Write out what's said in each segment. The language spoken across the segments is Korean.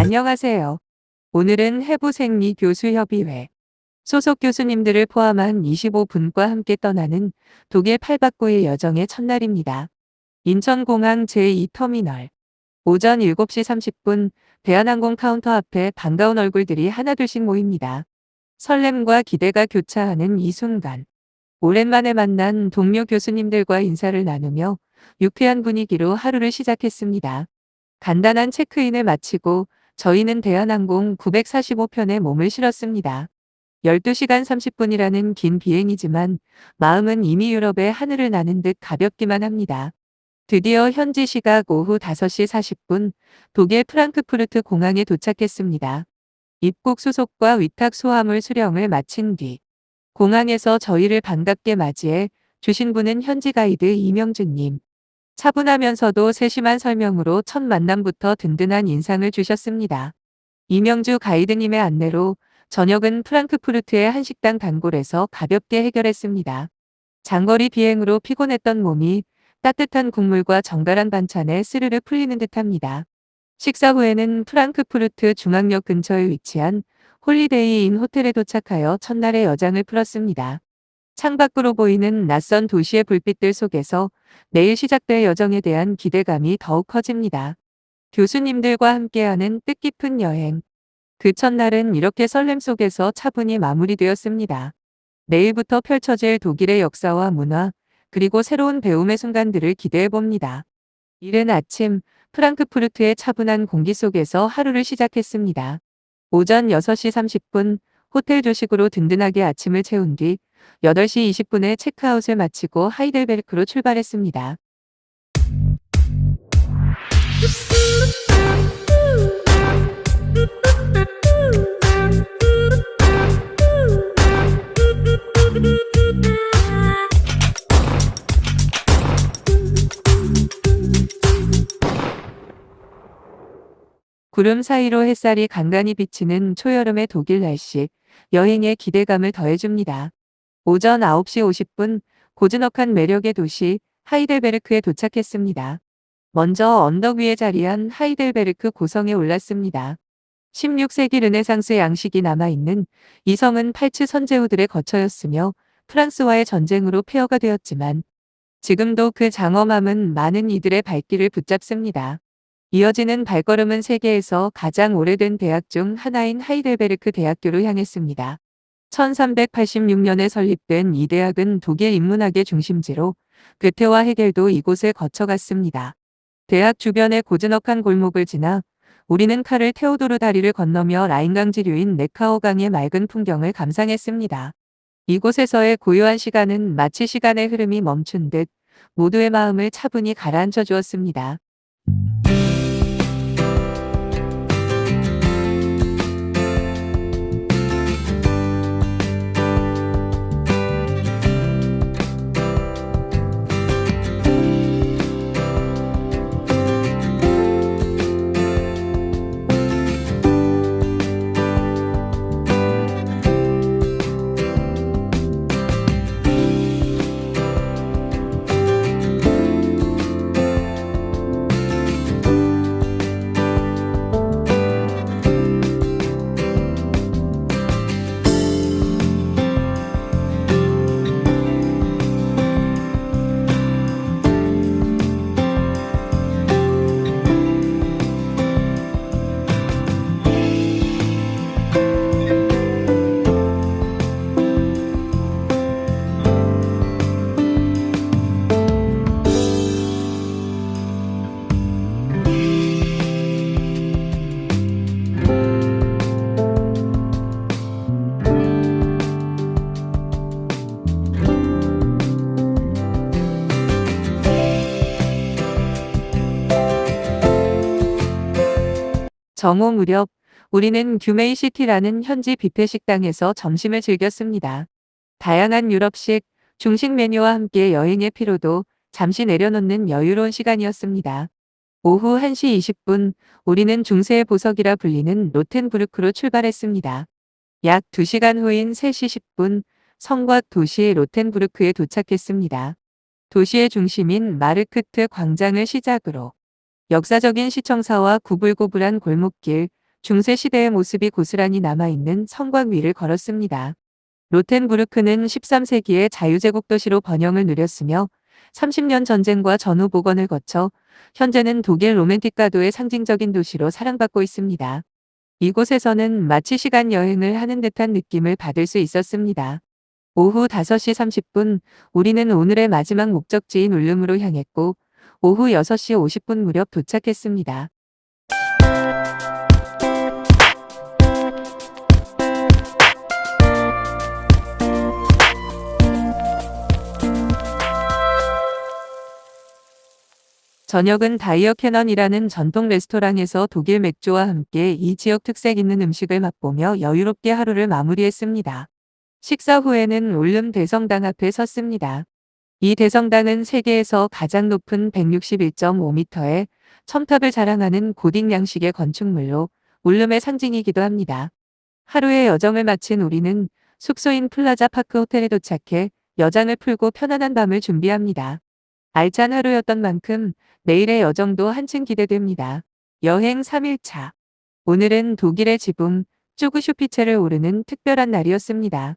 안녕하세요. 오늘은 해부생리 교수협의회 소속 교수님들을 포함한 25분과 함께 떠나는 독일 8박 9일 여정의 첫날입니다. 인천공항 제2터미널. 오전 7시 30분 대한항공 카운터 앞에 반가운 얼굴들이 하나둘씩 모입니다. 설렘과 기대가 교차하는 이 순간. 오랜만에 만난 동료 교수님들과 인사를 나누며 유쾌한 분위기로 하루를 시작했습니다. 간단한 체크인을 마치고 저희는 대한항공 945편에 몸을 실었습니다. 12시간 30분이라는 긴 비행이지만 마음은 이미 유럽의 하늘을 나는 듯 가볍기만 합니다. 드디어 현지 시각 오후 5시 40분 독일 프랑크푸르트 공항에 도착했습니다. 입국 수속과 위탁 소화물 수령을 마친 뒤 공항에서 저희를 반갑게 맞이해 주신 분은 현지 가이드 이명준님. 차분하면서도 세심한 설명으로 첫 만남부터 든든한 인상을 주셨습니다. 이명주 가이드님의 안내로 저녁은 프랑크푸르트의 한 식당 단골에서 가볍게 해결했습니다. 장거리 비행으로 피곤했던 몸이 따뜻한 국물과 정갈한 반찬에 스르르 풀리는 듯합니다. 식사 후에는 프랑크푸르트 중앙역 근처에 위치한 홀리데이 인 호텔에 도착하여 첫날의 여장을 풀었습니다. 창밖으로 보이는 낯선 도시의 불빛들 속에서 내일 시작될 여정에 대한 기대감이 더욱 커집니다. 교수님들과 함께하는 뜻깊은 여행. 그 첫날은 이렇게 설렘 속에서 차분히 마무리되었습니다. 내일부터 펼쳐질 독일의 역사와 문화, 그리고 새로운 배움의 순간들을 기대해 봅니다. 이른 아침, 프랑크푸르트의 차분한 공기 속에서 하루를 시작했습니다. 오전 6시 30분, 호텔 조식으로 든든하게 아침을 채운 뒤 8시 20분에 체크아웃을 마치고 하이델베르크로 출발했습니다. 구름 사이로 햇살이 간간히 비치는 초여름의 독일 날씨, 여행에 기대감을 더해줍니다. 오전 9시 50분, 고즈넉한 매력의 도시 하이델베르크에 도착했습니다. 먼저 언덕 위에 자리한 하이델베르크 고성에 올랐습니다. 16세기 르네상스 양식이 남아있는 이 성은 팔츠 선제후들의 거처였으며 프랑스와의 전쟁으로 폐허가 되었지만 지금도 그 장엄함은 많은 이들의 발길을 붙잡습니다. 이어지는 발걸음은 세계에서 가장 오래된 대학 중 하나인 하이델베르크 대학교로 향했습니다. 1386년에 설립된 이 대학은 독일 인문학의 중심지로 괴테와 헤겔도 이곳을 거쳐갔습니다. 대학 주변의 고즈넉한 골목을 지나 우리는 카를 테오도르 다리를 건너며 라인강 지류인 네카오강의 맑은 풍경을 감상했습니다. 이곳에서의 고요한 시간은 마치 시간의 흐름이 멈춘 듯 모두의 마음을 차분히 가라앉혀 주었습니다. 정오 무렵 우리는 규메이시티라는 현지 뷔페 식당에서 점심을 즐겼습니다. 다양한 유럽식, 중식 메뉴와 함께 여행의 피로도 잠시 내려놓는 여유로운 시간이었습니다. 오후 1시 20분 우리는 중세의 보석이라 불리는 로텐부르크로 출발했습니다. 약 2시간 후인 3시 10분 성곽 도시 로텐부르크에 도착했습니다. 도시의 중심인 마르크트 광장을 시작으로 역사적인 시청사와 구불구불한 골목길, 중세 시대의 모습이 고스란히 남아있는 성곽 위를 걸었습니다. 로텐부르크는 13세기에 자유제국 도시로 번영을 누렸으며 30년 전쟁과 전후 복원을 거쳐 현재는 독일 로맨틱 가도의 상징적인 도시로 사랑받고 있습니다. 이곳에서는 마치 시간 여행을 하는 듯한 느낌을 받을 수 있었습니다. 오후 5시 30분, 우리는 오늘의 마지막 목적지인 울름으로 향했고, 오후 6시 50분 무렵 도착했습니다. 저녁은 다이어 캐넌이라는 전통 레스토랑에서 독일 맥주와 함께 이 지역 특색 있는 음식을 맛보며 여유롭게 하루를 마무리했습니다. 식사 후에는 울름 대성당 앞에 섰습니다. 이 대성당은 세계에서 가장 높은 161.5m의 첨탑을 자랑하는 고딕 양식의 건축물로 울름의 상징이기도 합니다. 하루의 여정을 마친 우리는 숙소인 플라자 파크 호텔에 도착해 여장을 풀고 편안한 밤을 준비합니다. 알찬 하루였던 만큼 내일의 여정도 한층 기대됩니다. 여행 3일차. 오늘은 독일의 지붕 쭈그슈피체를 오르는 특별한 날이었습니다.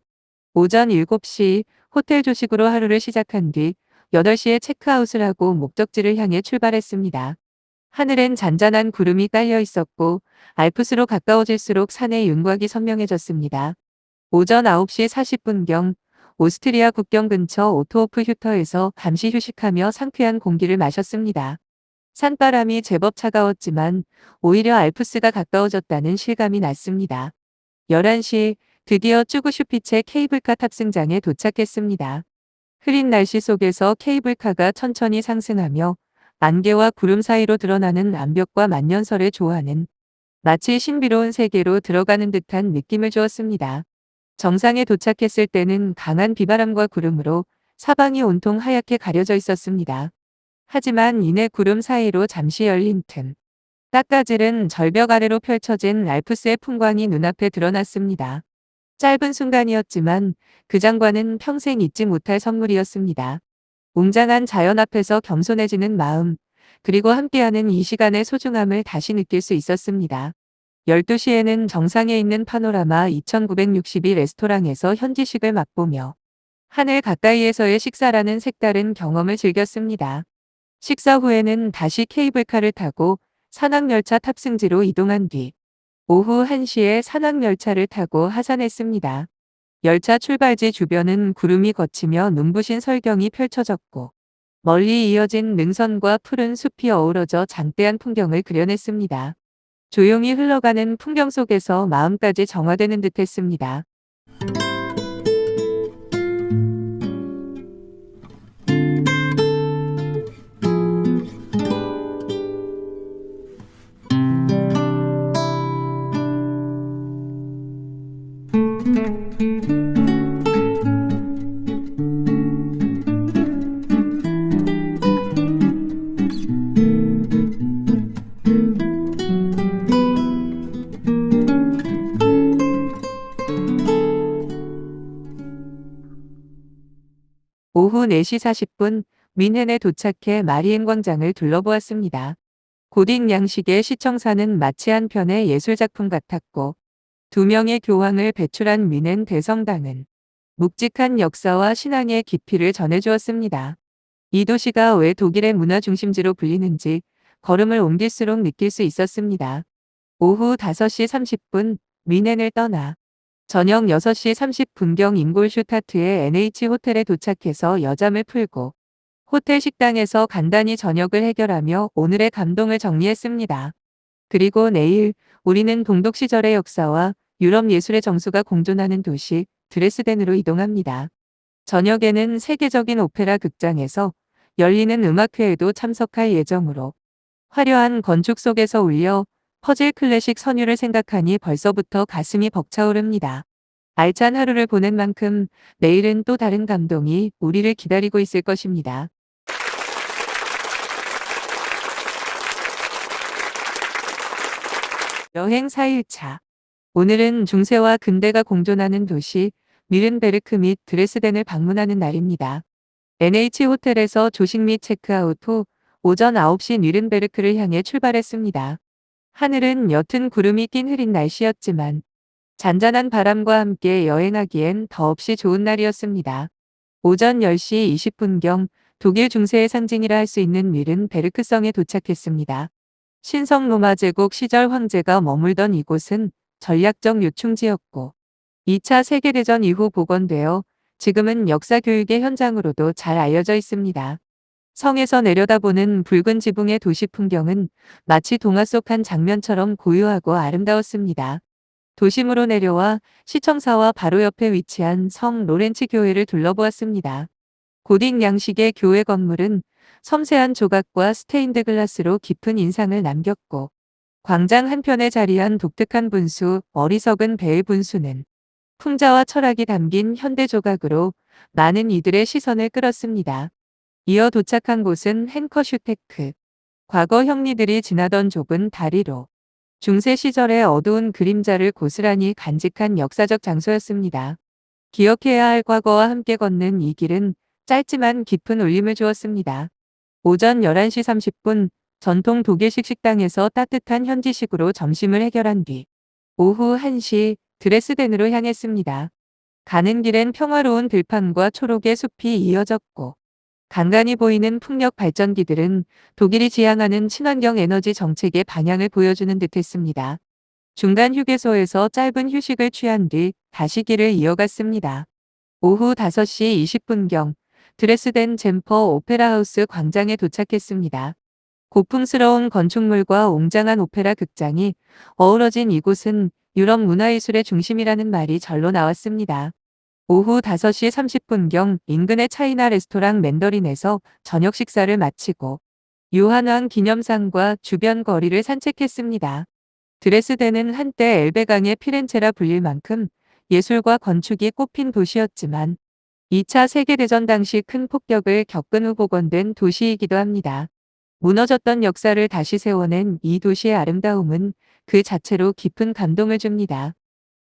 오전 7시 호텔 조식으로 하루를 시작한 뒤 8시에 체크아웃을 하고 목적지를 향해 출발했습니다. 하늘엔 잔잔한 구름이 깔려 있었고 알프스로 가까워질수록 산의 윤곽이 선명해졌습니다. 오전 9시 40분경 오스트리아 국경 근처 오토호프 휴터에서 잠시 휴식하며 상쾌한 공기를 마셨습니다. 산바람이 제법 차가웠지만 오히려 알프스가 가까워졌다는 실감이 났습니다. 11시 드디어 쭈그슈피체 케이블카 탑승장에 도착했습니다. 흐린 날씨 속에서 케이블카가 천천히 상승하며 안개와 구름 사이로 드러나는 암벽과 만년설의 조화는 마치 신비로운 세계로 들어가는 듯한 느낌을 주었습니다. 정상에 도착했을 때는 강한 비바람과 구름으로 사방이 온통 하얗게 가려져 있었습니다. 하지만 이내 구름 사이로 잠시 열린 틈. 깎아지른 절벽 아래로 펼쳐진 알프스의 풍광이 눈앞에 드러났습니다. 짧은 순간이었지만 그 장관은 평생 잊지 못할 선물이었습니다. 웅장한 자연 앞에서 겸손해지는 마음, 그리고 함께하는 이 시간의 소중함을 다시 느낄 수 있었습니다. 12시에는 정상에 있는 파노라마 2962 레스토랑에서 현지식을 맛보며 하늘 가까이에서의 식사라는 색다른 경험을 즐겼습니다. 식사 후에는 다시 케이블카를 타고 산악열차 탑승지로 이동한 뒤 오후 1시에 산악열차를 타고 하산했습니다. 열차 출발지 주변은 구름이 걷히며 눈부신 설경이 펼쳐졌고 멀리 이어진 능선과 푸른 숲이 어우러져 장대한 풍경을 그려냈습니다. 조용히 흘러가는 풍경 속에서 마음까지 정화되는 듯했습니다. 오후 4시 40분 뮌헨에 도착해 마리엔 광장을 둘러보았습니다. 고딕 양식의 시청사는 마치 한 편의 예술작품 같았고 2명의 교황을 배출한 뮌헨 대성당은 묵직한 역사와 신앙의 깊이를 전해주었습니다. 이 도시가 왜 독일의 문화 중심지로 불리는지 걸음을 옮길수록 느낄 수 있었습니다. 오후 5시 30분 뮌헨을 떠나 저녁 6시 30분경 잉골슈타트의 NH 호텔에 도착해서 여잠을 풀고 호텔 식당에서 간단히 저녁을 해결하며 오늘의 감동을 정리했습니다. 그리고 내일 우리는 동독 시절의 역사와 유럽 예술의 정수가 공존하는 도시 드레스덴으로 이동합니다. 저녁에는 세계적인 오페라 극장에서 열리는 음악회에도 참석할 예정으로 화려한 건축 속에서 울려 퍼즐 클래식 선율을 생각하니 벌써부터 가슴이 벅차오릅니다. 알찬 하루를 보낸 만큼 내일은 또 다른 감동이 우리를 기다리고 있을 것입니다. 여행 4일차. 오늘은 중세와 근대가 공존하는 도시 뉘른베르크 및 드레스덴을 방문하는 날입니다. NH 호텔에서 조식 및 체크아웃 후 오전 9시 뉘른베르크를 향해 출발했습니다. 하늘은 옅은 구름이 낀 흐린 날씨였지만 잔잔한 바람과 함께 여행하기엔 더없이 좋은 날이었습니다. 오전 10시 20분경 독일 중세의 상징이라 할 수 있는 윌은 베르크성에 도착했습니다. 신성 로마 제국 시절 황제가 머물던 이곳은 전략적 요충지였고 2차 세계대전 이후 복원되어 지금은 역사 교육의 현장으로도 잘 알려져 있습니다. 성에서 내려다보는 붉은 지붕의 도시 풍경은 마치 동화 속 한 장면처럼 고요하고 아름다웠습니다. 도심으로 내려와 시청사와 바로 옆에 위치한 성 로렌츠 교회를 둘러보았습니다. 고딕 양식의 교회 건물은 섬세한 조각과 스테인드 글라스로 깊은 인상을 남겼고 광장 한편에 자리한 독특한 분수, 어리석은 배의 분수는 풍자와 철학이 담긴 현대 조각으로 많은 이들의 시선을 끌었습니다. 이어 도착한 곳은 헨커슈테크. 과거 형리들이 지나던 좁은 다리로 중세 시절의 어두운 그림자를 고스란히 간직한 역사적 장소였습니다. 기억해야 할 과거와 함께 걷는 이 길은 짧지만 깊은 울림을 주었습니다. 오전 11시 30분 전통 독일식 식당에서 따뜻한 현지식으로 점심을 해결한 뒤 오후 1시 드레스덴으로 향했습니다. 가는 길엔 평화로운 들판과 초록의 숲이 이어졌고 간간히 보이는 풍력 발전기들은 독일이 지향하는 친환경 에너지 정책의 방향을 보여주는 듯했습니다. 중간 휴게소에서 짧은 휴식을 취한 뒤 다시 길을 이어갔습니다. 오후 5시 20분경 드레스덴 젬퍼 오페라하우스 광장에 도착했습니다. 고풍스러운 건축물과 웅장한 오페라 극장이 어우러진 이곳은 유럽 문화예술의 중심이라는 말이 절로 나왔습니다. 오후 5시 30분경 인근의 차이나 레스토랑 맨더린에서 저녁 식사를 마치고 요한왕 기념상과 주변 거리를 산책했습니다. 드레스덴은 한때 엘베강의 피렌체라 불릴 만큼 예술과 건축이 꽃핀 도시였지만 2차 세계대전 당시 큰 폭격을 겪은 후 복원된 도시이기도 합니다. 무너졌던 역사를 다시 세워낸 이 도시의 아름다움은 그 자체로 깊은 감동을 줍니다.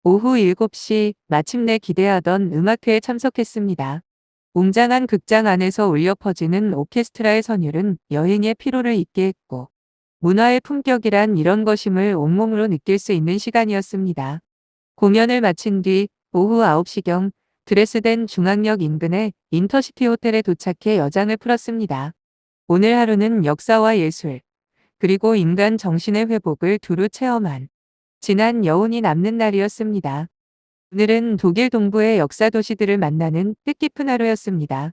오후 7시 마침내 기대하던 음악회에 참석했습니다. 웅장한 극장 안에서 울려 퍼지는 오케스트라의 선율은 여행의 피로를 잊게 했고 문화의 품격이란 이런 것임을 온몸으로 느낄 수 있는 시간이었습니다. 공연을 마친 뒤 오후 9시경 드레스덴 중앙역 인근의 인터시티 호텔에 도착해 여장을 풀었습니다. 오늘 하루는 역사와 예술, 그리고 인간 정신의 회복을 두루 체험한 지난 여운이 남는 날이었습니다. 오늘은 독일 동부의 역사 도시들을 만나는 뜻깊은 하루였습니다.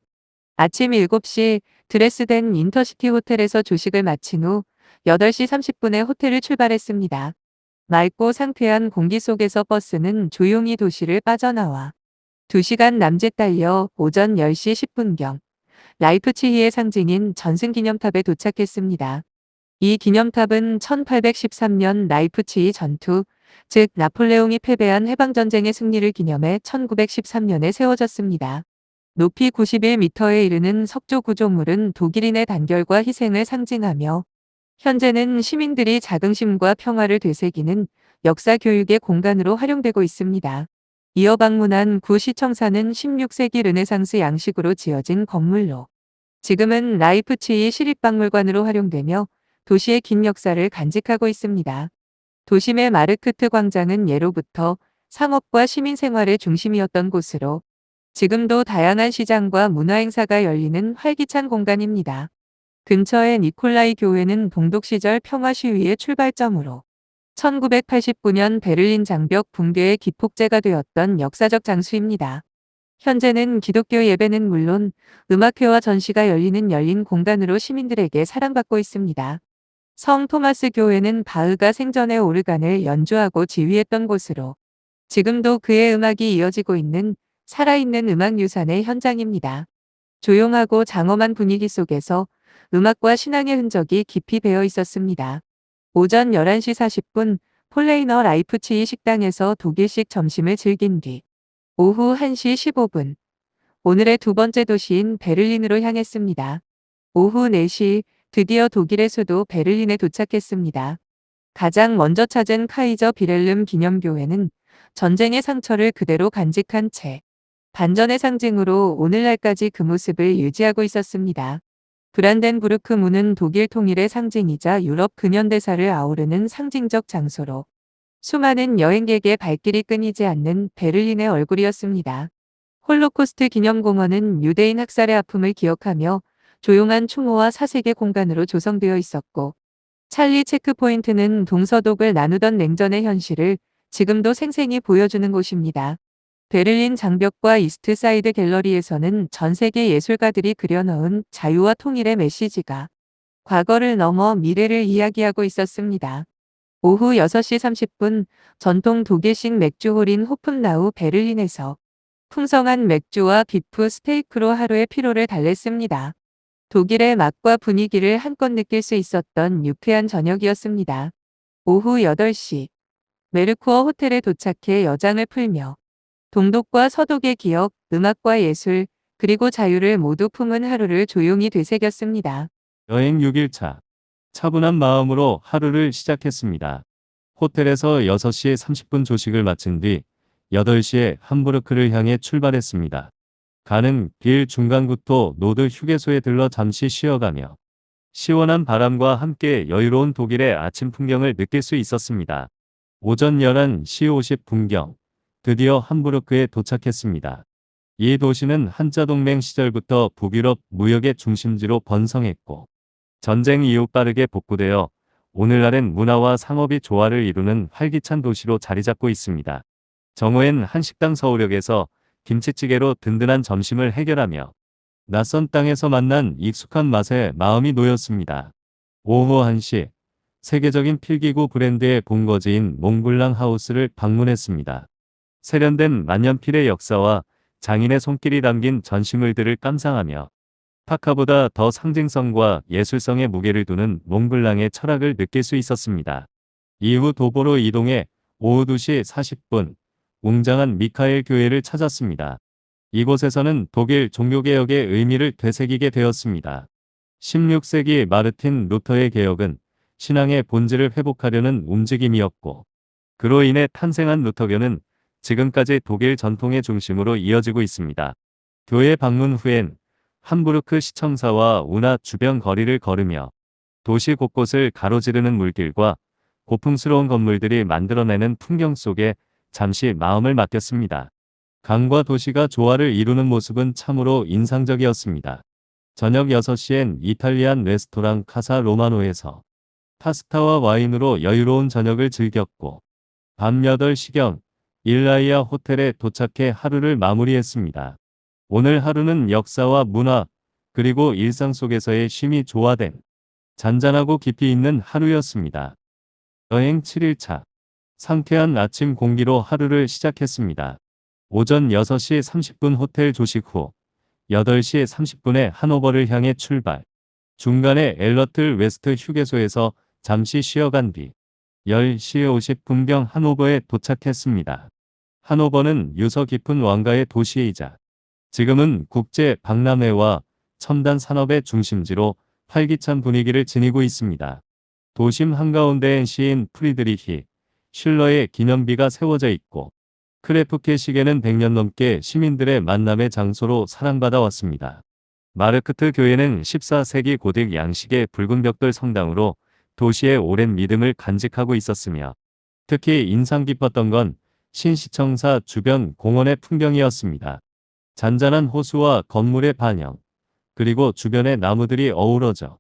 아침 7시 드레스덴 인터시티 호텔에서 조식을 마친 후 8시 30분에 호텔을 출발했습니다. 맑고 상쾌한 공기 속에서 버스는 조용히 도시를 빠져나와 2시간 남짓 달려 오전 10시 10분경 라이프치히의 상징인 전승기념탑에 도착했습니다. 이 기념탑은 1813년 라이프치히 전투, 즉 나폴레옹이 패배한 해방전쟁의 승리를 기념해 1913년에 세워졌습니다. 높이 91m에 이르는 석조 구조물은 독일인의 단결과 희생을 상징하며 현재는 시민들이 자긍심과 평화를 되새기는 역사 교육의 공간으로 활용되고 있습니다. 이어 방문한 구 시청사는 16세기 르네상스 양식으로 지어진 건물로 지금은 라이프치히 시립박물관으로 활용되며 도시의 긴 역사를 간직하고 있습니다. 도심의 마르크트 광장은 예로부터 상업과 시민 생활의 중심이었던 곳으로 지금도 다양한 시장과 문화행사가 열리는 활기찬 공간입니다. 근처의 니콜라이 교회는 동독 시절 평화 시위의 출발점으로 1989년 베를린 장벽 붕괴의 기폭제가 되었던 역사적 장소입니다. 현재는 기독교 예배는 물론 음악회와 전시가 열린 공간으로 시민들에게 사랑받고 있습니다. 성 토마스 교회는 바흐가 생전에 오르간을 연주하고 지휘했던 곳으로 지금도 그의 음악이 이어지고 있는 살아있는 음악 유산의 현장입니다. 조용하고 장엄한 분위기 속에서 음악과 신앙의 흔적이 깊이 배어 있었습니다. 오전 11시 40분 폴레이너 라이프치히 식당에서 독일식 점심을 즐긴 뒤 오후 1시 15분 오늘의 두 번째 도시인 베를린으로 향했습니다. 오후 4시 드디어 독일의 수도 베를린에 도착했습니다. 가장 먼저 찾은 카이저 비렐름 기념교회는 전쟁의 상처를 그대로 간직한 채 반전의 상징으로 오늘날까지 그 모습을 유지하고 있었습니다. 브란덴부르크 문은 독일 통일의 상징이자 유럽 근현대사를 아우르는 상징적 장소로 수많은 여행객의 발길이 끊이지 않는 베를린의 얼굴이었습니다. 홀로코스트 기념공원은 유대인 학살의 아픔을 기억하며 조용한 추모와 사색의 공간으로 조성되어 있었고, 찰리 체크포인트는 동서독을 나누던 냉전의 현실을 지금도 생생히 보여주는 곳입니다. 베를린 장벽과 이스트 사이드 갤러리에서는 전 세계 예술가들이 그려넣은 자유와 통일의 메시지가 과거를 넘어 미래를 이야기하고 있었습니다. 오후 6시 30분 전통 독일식 맥주홀인 호픈라우 베를린에서 풍성한 맥주와 비프 스테이크로 하루의 피로를 달랬습니다. 독일의 맛과 분위기를 한껏 느낄 수 있었던 유쾌한 저녁이었습니다. 오후 8시 메르쿠어 호텔에 도착해 여장을 풀며 동독과 서독의 기억, 음악과 예술, 그리고 자유를 모두 품은 하루를 조용히 되새겼습니다. 여행 6일차. 차분한 마음으로 하루를 시작했습니다. 호텔에서 6시 30분 조식을 마친 뒤 8시에 함부르크를 향해 출발했습니다. 가는 길 중간구토 노드 휴게소에 들러 잠시 쉬어가며 시원한 바람과 함께 여유로운 독일의 아침 풍경을 느낄 수 있었습니다. 오전 11시 50분경 드디어 함부르크에 도착했습니다. 이 도시는 한자동맹 시절부터 북유럽 무역의 중심지로 번성했고 전쟁 이후 빠르게 복구되어 오늘날엔 문화와 상업이 조화를 이루는 활기찬 도시로 자리잡고 있습니다. 정오엔 한식당 서울역에서 김치찌개로 든든한 점심을 해결하며 낯선 땅에서 만난 익숙한 맛에 마음이 놓였습니다. 오후 1시 세계적인 필기구 브랜드의 본거지인 몽블랑 하우스를 방문했습니다. 세련된 만년필의 역사와 장인의 손길이 담긴 전시물들을 감상하며 파카보다 더 상징성과 예술성의 무게를 두는 몽블랑의 철학을 느낄 수 있었습니다. 이후 도보로 이동해 오후 2시 40분 웅장한 미카엘 교회를 찾았습니다. 이곳에서는 독일 종교개혁의 의미를 되새기게 되었습니다. 16세기 마르틴 루터의 개혁은 신앙의 본질을 회복하려는 움직임이었고, 그로 인해 탄생한 루터교는 지금까지 독일 전통의 중심으로 이어지고 있습니다. 교회 방문 후엔 함부르크 시청사와 운하 주변 거리를 걸으며 도시 곳곳을 가로지르는 물길과 고풍스러운 건물들이 만들어내는 풍경 속에 잠시 마음을 맡겼습니다. 강과 도시가 조화를 이루는 모습은 참으로 인상적이었습니다. 저녁 6시엔 이탈리안 레스토랑 카사 로마노에서 파스타와 와인으로 여유로운 저녁을 즐겼고, 밤 8시경 일라이아 호텔에 도착해 하루를 마무리했습니다. 오늘 하루는 역사와 문화, 그리고 일상 속에서의 쉼이 조화된 잔잔하고 깊이 있는 하루였습니다. 여행 7일차. 상쾌한 아침 공기로 하루를 시작했습니다. 오전 6시 30분 호텔 조식 후 8시 30분에 하노버를 향해 출발. 중간에 엘러틀 웨스트 휴게소에서 잠시 쉬어간 뒤 10시 50분경 하노버에 도착했습니다. 하노버는 유서 깊은 왕가의 도시이자 지금은 국제 박람회와 첨단 산업의 중심지로 활기찬 분위기를 지니고 있습니다. 도심 한가운데엔 시인 프리드리히 슐러의 기념비가 세워져 있고, 크레프케 시계는 100년 넘게 시민들의 만남의 장소로 사랑받아 왔습니다. 마르크트 교회는 14세기 고딕 양식의 붉은 벽돌 성당으로 도시의 오랜 믿음을 간직하고 있었으며, 특히 인상 깊었던 건 신시청사 주변 공원의 풍경이었습니다. 잔잔한 호수와 건물의 반영, 그리고 주변의 나무들이 어우러져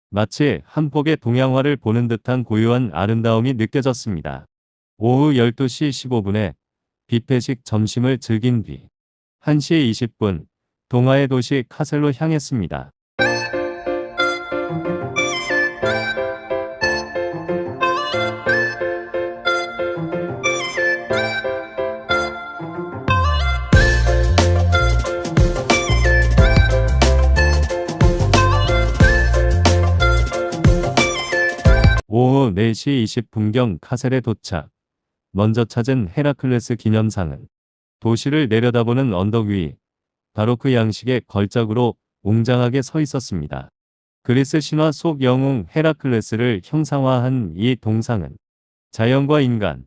마치 한 폭의 동양화를 보는 듯한 고요한 아름다움이 느껴졌습니다. 오후 12시 15분에 뷔페식 점심을 즐긴 뒤 1시 20분 동아의 도시 카셀로 향했습니다. 오후 4시 20분경 카셀에 도착. 먼저 찾은 헤라클레스 기념상은 도시를 내려다보는 언덕 위 바로크 양식의 걸작으로 웅장하게 서 있었습니다. 그리스 신화 속 영웅 헤라클레스를 형상화한 이 동상은 자연과 인간,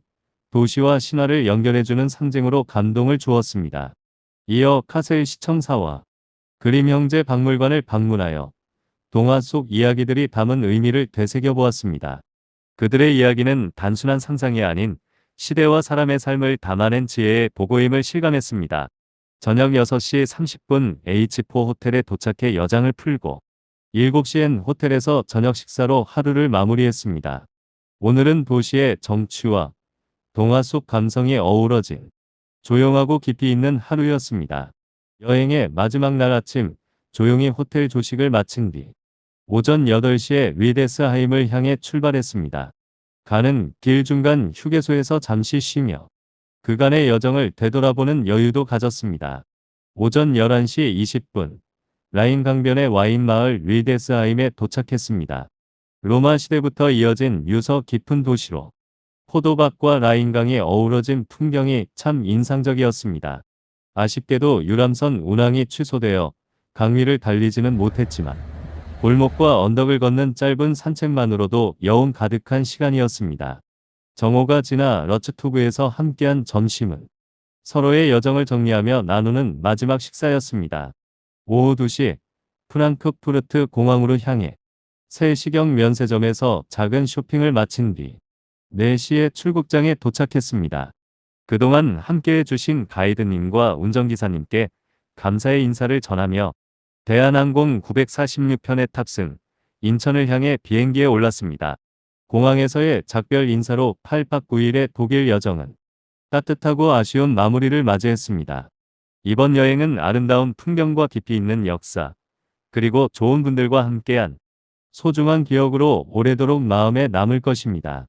도시와 신화를 연결해주는 상징으로 감동을 주었습니다. 이어 카셀 시청사와 그림 형제 박물관을 방문하여 동화 속 이야기들이 담은 의미를 되새겨보았습니다. 그들의 이야기는 단순한 상상이 아닌 시대와 사람의 삶을 담아낸 지혜의 보고임을 실감했습니다. 저녁 6시 30분 H4 호텔에 도착해 여장을 풀고 7시엔 호텔에서 저녁 식사로 하루를 마무리했습니다. 오늘은 도시의 정취와 동화 속 감성이 어우러진 조용하고 깊이 있는 하루였습니다. 여행의 마지막 날 아침, 조용히 호텔 조식을 마친 뒤 오전 8시에 위데스하임을 향해 출발했습니다. 가는 길 중간 휴게소에서 잠시 쉬며 그간의 여정을 되돌아보는 여유도 가졌습니다. 오전 11시 20분, 라인 강변의 와인 마을 위데스하임에 도착했습니다. 로마 시대부터 이어진 유서 깊은 도시로 포도밭과 라인강이 어우러진 풍경이 참 인상적이었습니다. 아쉽게도 유람선 운항이 취소되어 강 위를 달리지는 못했지만 골목과 언덕을 걷는 짧은 산책만으로도 여운 가득한 시간이었습니다. 정오가 지나 러츠투브에서 함께한 점심은 서로의 여정을 정리하며 나누는 마지막 식사였습니다. 오후 2시 프랑크푸르트 공항으로 향해 세시경 면세점에서 작은 쇼핑을 마친 뒤 4시에 출국장에 도착했습니다. 그동안 함께해 주신 가이드님과 운전기사님께 감사의 인사를 전하며 대한항공 946편에 탑승, 인천을 향해 비행기에 올랐습니다. 공항에서의 작별 인사로 8박 9일의 독일 여정은 따뜻하고 아쉬운 마무리를 맞이했습니다. 이번 여행은 아름다운 풍경과 깊이 있는 역사, 그리고 좋은 분들과 함께한 소중한 기억으로 오래도록 마음에 남을 것입니다.